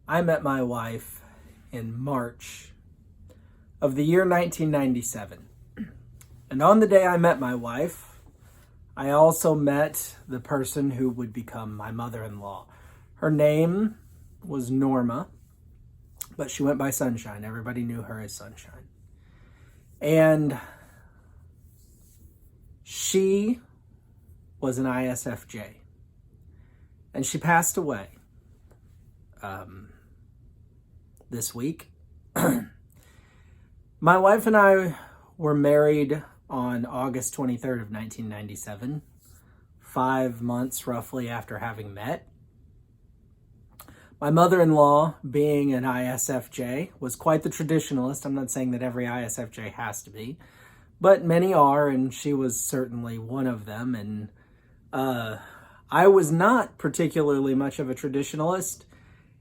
I met my wife in March of the year 1997. And on the day I met my wife, I also met the person who would become my mother-in-law. Her name was Norma, but she went by Sunshine. Everybody knew her as Sunshine. And she was an ISFJ. And she passed away this week. My wife and I were married on August 23rd of 1997, 5 months roughly after having met. My mother-in-law, being an ISFJ, was quite the traditionalist. I'm not saying that every ISFJ has to be, but many are, and she was certainly one of them. And I was not particularly much of a traditionalist,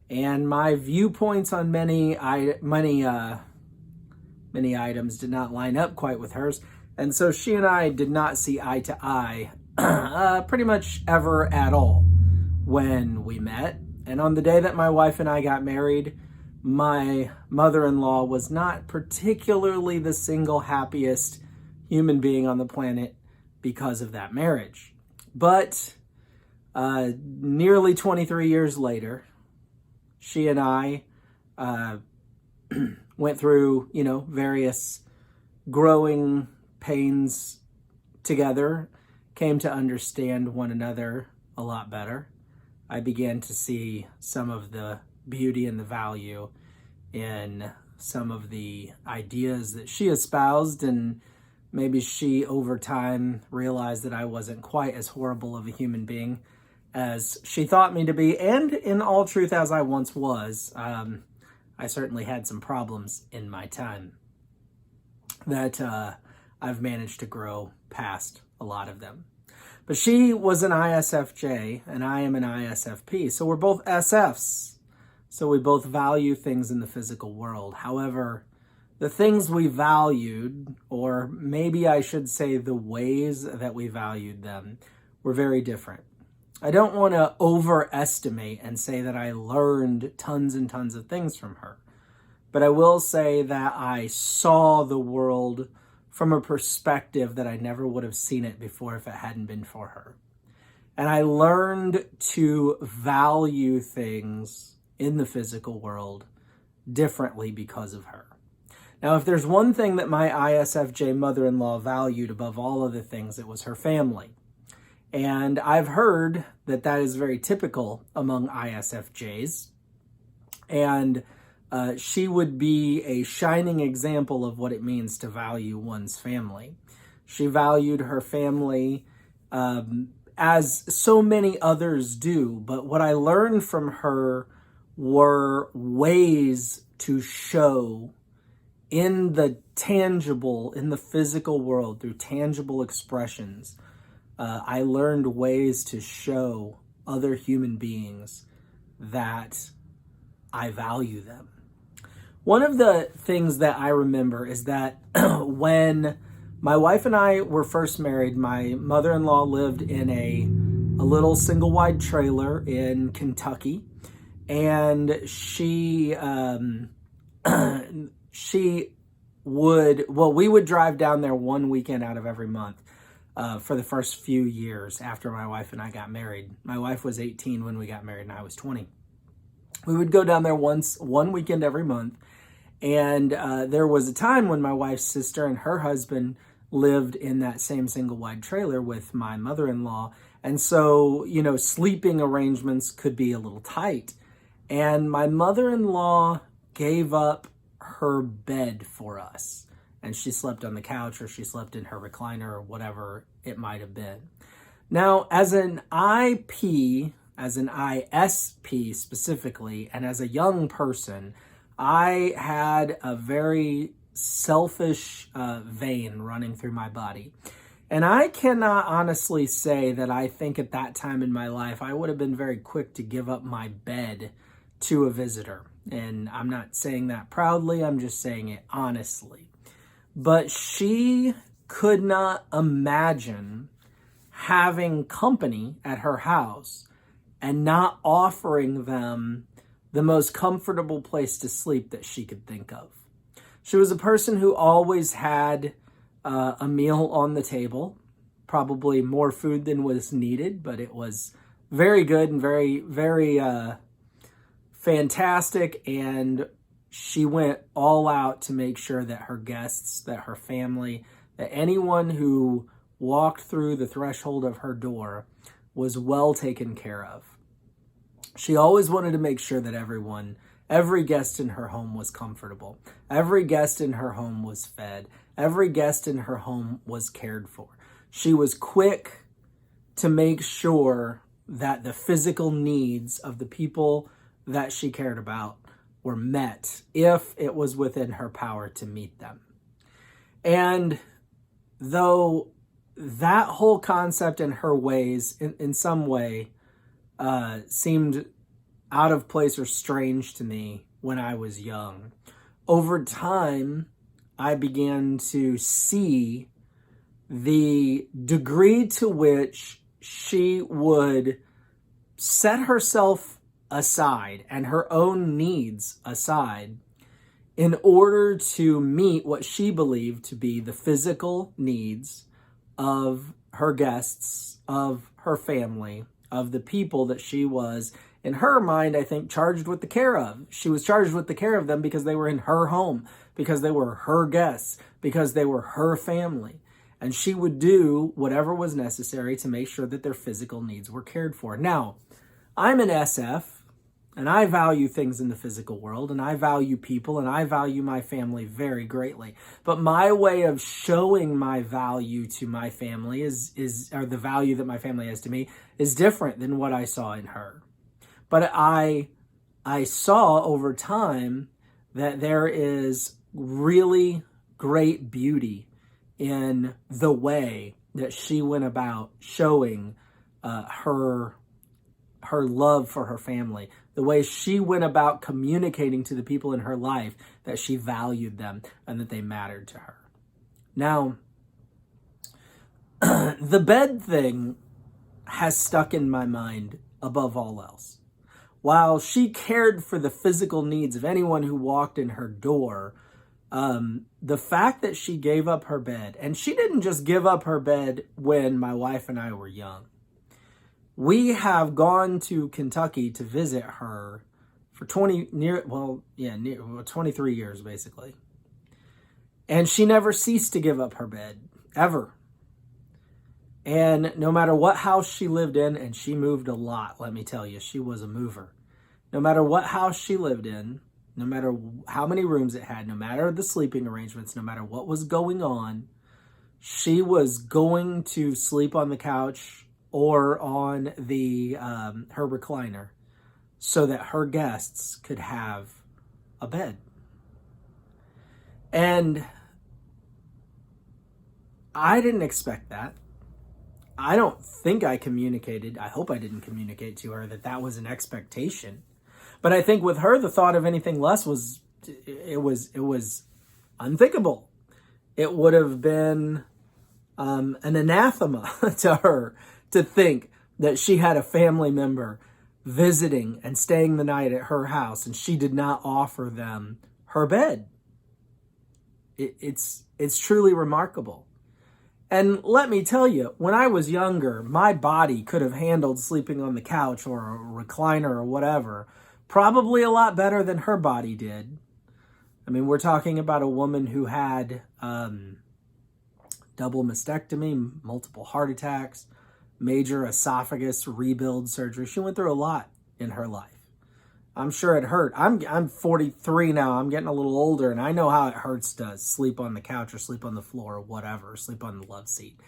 and my viewpoints on many items did not line up quite with hers. And so she and I did not see eye to eye pretty much ever at all when we met. And on the day that my wife and I got married, my mother-in-law was not particularly the single happiest human being on the planet because of that marriage. But nearly 23 years later, she and I went through, various growing pains together, came to understand one another a lot better. I began to see some of the beauty and the value in some of the ideas that she espoused, and maybe she, over time, realized that I wasn't quite as horrible of a human being as she thought me to be, and in all truth, as I once was. I certainly had some problems in my time that I've managed to grow past a lot of them. But she was an ISFJ, and I am an ISFP, so we're both SFs. So we both value things in the physical world. However, the things we valued, or maybe I should say the ways that we valued them, were very different. I don't want to overestimate and say that I learned tons and tons of things from her, but I will say that I saw the world from a perspective that I never would have seen it before if it hadn't been for her. And I learned to value things in the physical world differently because of her. Now, if there's one thing that my ISFJ mother-in-law valued above all other things, it was her family. And I've heard that that is very typical among ISFJs. And she would be a shining example of what it means to value one's family. She valued her family as so many others do. But what I learned from her were ways to show in the tangible, in the physical world, through tangible expressions. I learned ways to show other human beings that I value them. One of the things that I remember is that when my wife and I were first married, my mother-in-law lived in a little single-wide trailer in Kentucky, and we would drive down there one weekend out of every month. For the first few years after my wife and I got married. My wife was 18 when we got married and I was 20. We would go down there one weekend every month. And there was a time when my wife's sister and her husband lived in that same single-wide trailer with my mother-in-law. And so, sleeping arrangements could be a little tight. And my mother-in-law gave up her bed for us. And she slept on the couch, or she slept in her recliner, or whatever it might have been. Now, as an ISP specifically, and as a young person, I had a very selfish vein running through my body. And I cannot honestly say that I think at that time in my life, I would have been very quick to give up my bed to a visitor. And I'm not saying that proudly, I'm just saying it honestly. But she could not imagine having company at her house and not offering them the most comfortable place to sleep that she could think of. She was a person who always had a meal on the table, probably more food than was needed, but it was very good and very, very fantastic. And she went all out to make sure that her guests, that her family, that anyone who walked through the threshold of her door was well taken care of. She always wanted to make sure that every guest in her home was comfortable. Every guest in her home was fed. Every guest in her home was cared for. She was quick to make sure that the physical needs of the people that she cared about were met if it was within her power to meet them. And though that whole concept and her ways in some way seemed out of place or strange to me when I was young, over time I began to see the degree to which she would set herself aside and her own needs aside in order to meet what she believed to be the physical needs of her guests, of her family, of the people that she was, in her mind, I think, charged with the care of. She was charged with the care of them because they were in her home, because they were her guests, because they were her family. And she would do whatever was necessary to make sure that their physical needs were cared for. Now, I'm an SF, and I value things in the physical world, and I value people, and I value my family very greatly. But my way of showing my value to my family or the value that my family has to me is different than what I saw in her. But I saw over time that there is really great beauty in the way that she went about showing her love for her family, the way she went about communicating to the people in her life that she valued them and that they mattered to her. Now, the bed thing has stuck in my mind above all else. While she cared for the physical needs of anyone who walked in her door, the fact that she gave up her bed, and she didn't just give up her bed when my wife and I were young. We have gone to Kentucky to visit her for 23 years, basically. And she never ceased to give up her bed, ever. And no matter what house she lived in, and she moved a lot, let me tell you, she was a mover. No matter what house she lived in, no matter how many rooms it had, no matter the sleeping arrangements, no matter what was going on, she was going to sleep on the couch or on her recliner so that her guests could have a bed. And I didn't expect that. I don't think I hope I didn't communicate to her that was an expectation. But I think with her, the thought of anything less was unthinkable. It would have been an anathema to her to think that she had a family member visiting and staying the night at her house and she did not offer them her bed. It's truly remarkable. And let me tell you, when I was younger, my body could have handled sleeping on the couch or a recliner or whatever probably a lot better than her body did. I mean, we're talking about a woman who had double mastectomy, multiple heart attacks, major esophagus rebuild surgery. She went through a lot in her life. I'm sure it hurt. I'm 43 now. I'm getting a little older, and I know how it hurts to sleep on the couch or sleep on the floor or whatever, sleep on the love seat.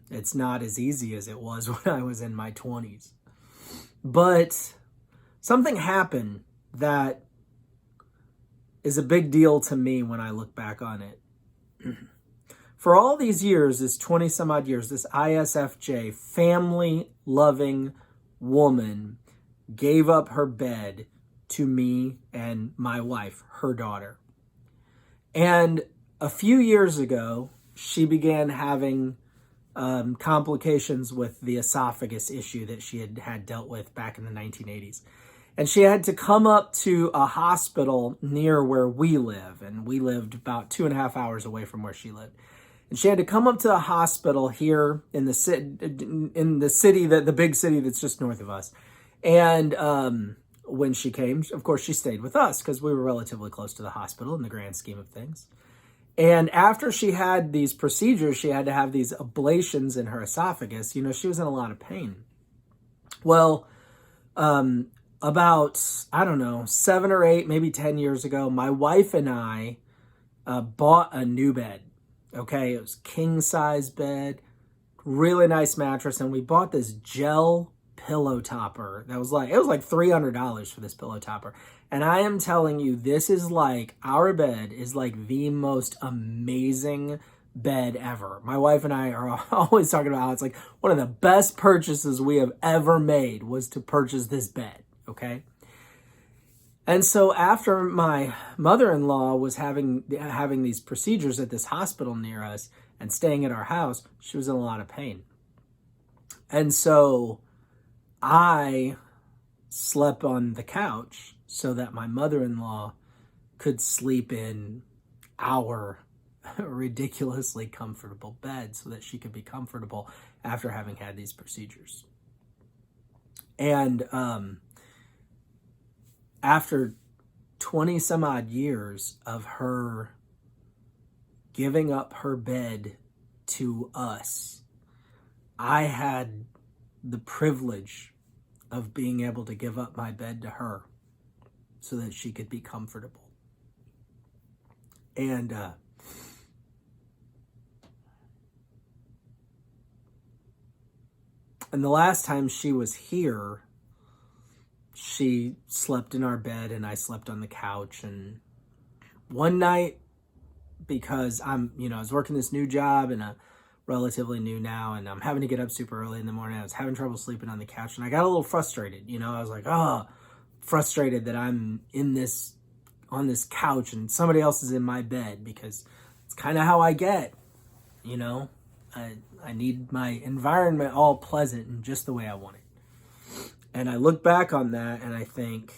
It's not as easy as it was when I was in my 20s. But something happened that is a big deal to me when I look back on it. For all these years, this 20 some odd years, this ISFJ family loving woman gave up her bed to me and my wife, her daughter. And a few years ago, she began having complications with the esophagus issue that she had dealt with back in the 1980s. And she had to come up to a hospital near where we live. And we lived about 2.5 hours away from where she lived. And she had to come up to the hospital here in the city, the big city that's just north of us. And when she came, of course, she stayed with us because we were relatively close to the hospital in the grand scheme of things. And after she had these procedures, she had to have these ablations in her esophagus. She was in a lot of pain. Well, about, I don't know, 7 or 8, maybe 10 years ago, my wife and I bought a new bed. Okay, it was king size bed, really nice mattress, and we bought this gel pillow topper that was like, it was like $300 for this pillow topper. And I am telling you, this is like, our bed is like the most amazing bed ever. My wife and I are always talking about how it's like one of the best purchases we have ever made was to purchase this bed, okay? And so after my mother-in-law was having these procedures at this hospital near us and staying at our house, she was in a lot of pain. And so I slept on the couch so that my mother-in-law could sleep in our ridiculously comfortable bed so that she could be comfortable after having had these procedures. And after 20 some odd years of her giving up her bed to us, I had the privilege of being able to give up my bed to her so that she could be comfortable. And the last time she was here, she slept in our bed and I slept on the couch. And one night, because I was working this new job and relatively new now, and I'm having to get up super early in the morning, I was having trouble sleeping on the couch, and I got a little frustrated. I was like, frustrated that I'm on this couch and somebody else is in my bed, because it's kind of how I get, I need my environment all pleasant and just the way I want it. And I look back on that and I think,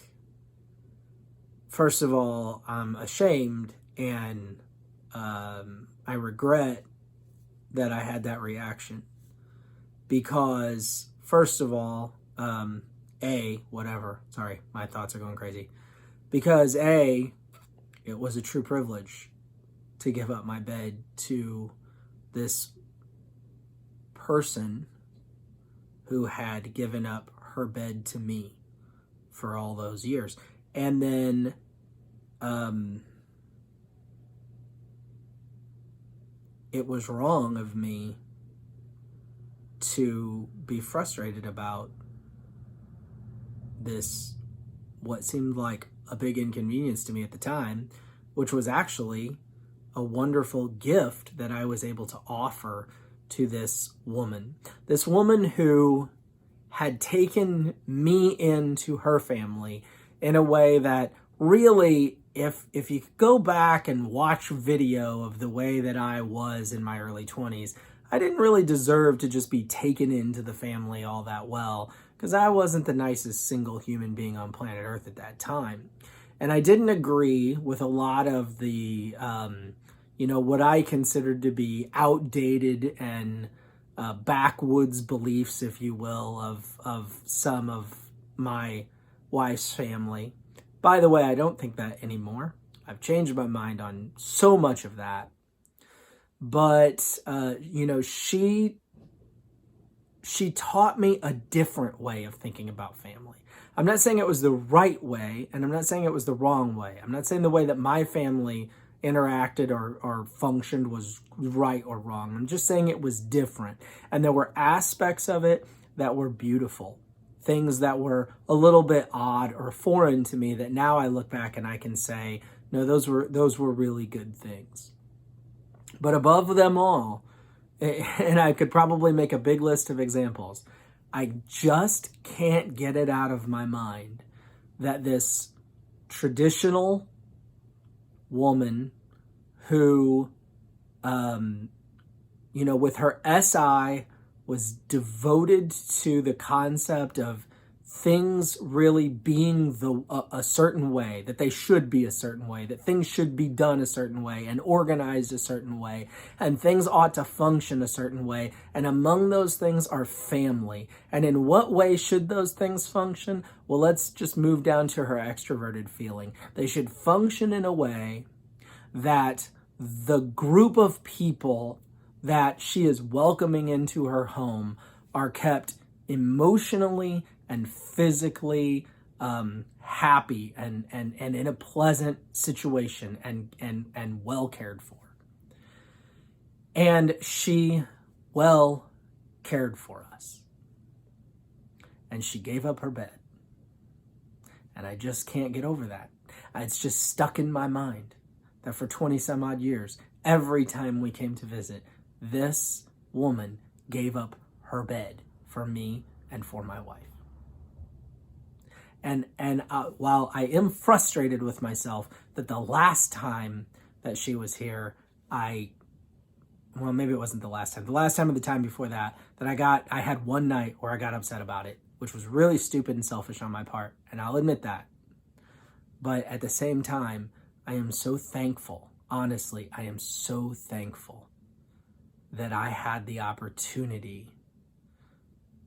first of all, I'm ashamed and I regret that I had that reaction. Because, first of all, sorry, my thoughts are going crazy. Because it was a true privilege to give up my bed to this person who had given up her bed to me for all those years. And then it was wrong of me to be frustrated about this, what seemed like a big inconvenience to me at the time, which was actually a wonderful gift that I was able to offer to this woman who had taken me into her family in a way that really, if you go back and watch video of the way that I was in my early 20s, I didn't really deserve to just be taken into the family all that well, because I wasn't the nicest single human being on planet Earth at that time. And I didn't agree with a lot of the, what I considered to be outdated and backwoods beliefs, if you will, of some of my wife's family. By the way, I don't think that anymore. I've changed my mind on so much of that. But, she taught me a different way of thinking about family. I'm not saying it was the right way, and I'm not saying it was the wrong way. I'm not saying the way that my family interacted or functioned was right or wrong. I'm just saying it was different. And there were aspects of it that were beautiful. Things that were a little bit odd or foreign to me that now I look back and I can say, no, those were really good things. But above them all, and I could probably make a big list of examples, I just can't get it out of my mind that this traditional woman who, with her SI was devoted to the concept of things really being a certain way, that they should be a certain way, that things should be done a certain way and organized a certain way, and things ought to function a certain way. And among those things are family. And in what way should those things function? Well, let's just move down to her extroverted feeling. They should function in a way that the group of people that she is welcoming into her home are kept emotionally and physically happy and in a pleasant situation and well cared for. And she well cared for us. And she gave up her bed. And I just can't get over that. It's just stuck in my mind that for 20 some odd years, every time we came to visit, this woman gave up her bed for me and for my wife. And while I am frustrated with myself that the last time that she was here, well, maybe it wasn't the last time. The last time or the time before that I had one night where I got upset about it, which was really stupid and selfish on my part. And I'll admit that. But at the same time, I am so thankful. Honestly, I am so thankful that I had the opportunity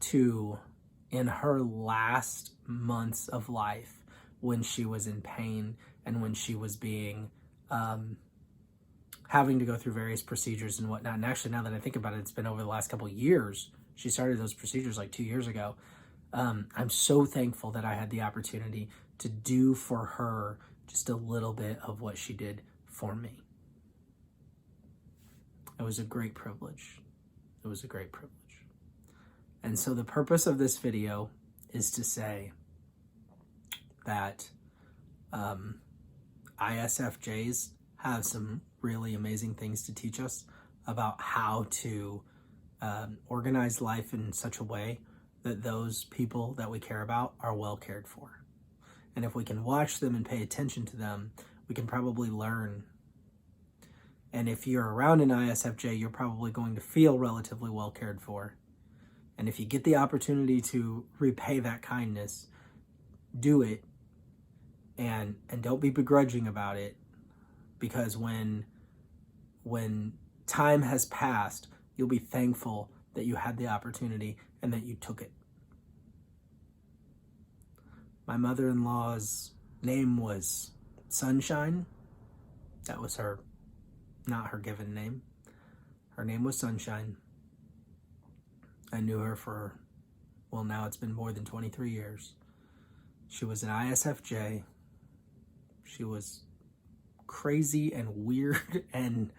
to, in her last months of life, when she was in pain and when she was being, having to go through various procedures and whatnot. And actually, now that I think about it, it's been over the last couple of years. She started those procedures like 2 years ago. I'm so thankful that I had the opportunity to do for her just a little bit of what she did for me. It was a great privilege. It was a great privilege. And so the purpose of this video is to say that ISFJs have some really amazing things to teach us about how to organize life in such a way that those people that we care about are well cared for. And if we can watch them and pay attention to them, we can probably learn. And if you're around an ISFJ, you're probably going to feel relatively well cared for. And if you get the opportunity to repay that kindness, do it. And don't be begrudging about it, because when time has passed, you'll be thankful that you had the opportunity and that you took it. My mother-in-law's name was Sunshine. That was her, not her given name. Her name was Sunshine. I knew her for, well, now it's been more than 23 years. She was an ISFJ. She was crazy and weird, and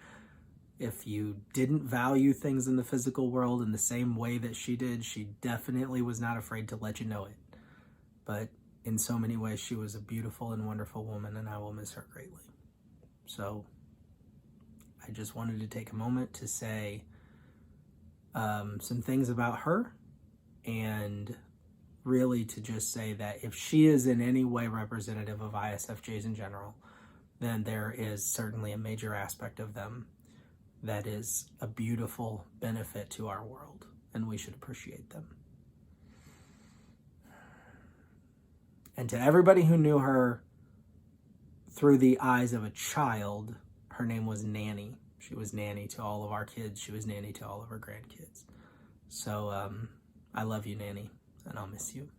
if you didn't value things in the physical world in the same way that she did, she definitely was not afraid to let you know it. But in so many ways, she was a beautiful and wonderful woman, and I will miss her greatly. So I just wanted to take a moment to say some things about her, and really to just say that if she is in any way representative of ISFJs in general, then there is certainly a major aspect of them that is a beautiful benefit to our world, and we should appreciate them. And to everybody who knew her through the eyes of a child, her name was Nanny. She was nanny to all of our kids. She was nanny to all of our grandkids. So I love you, Nanny, and I'll miss you.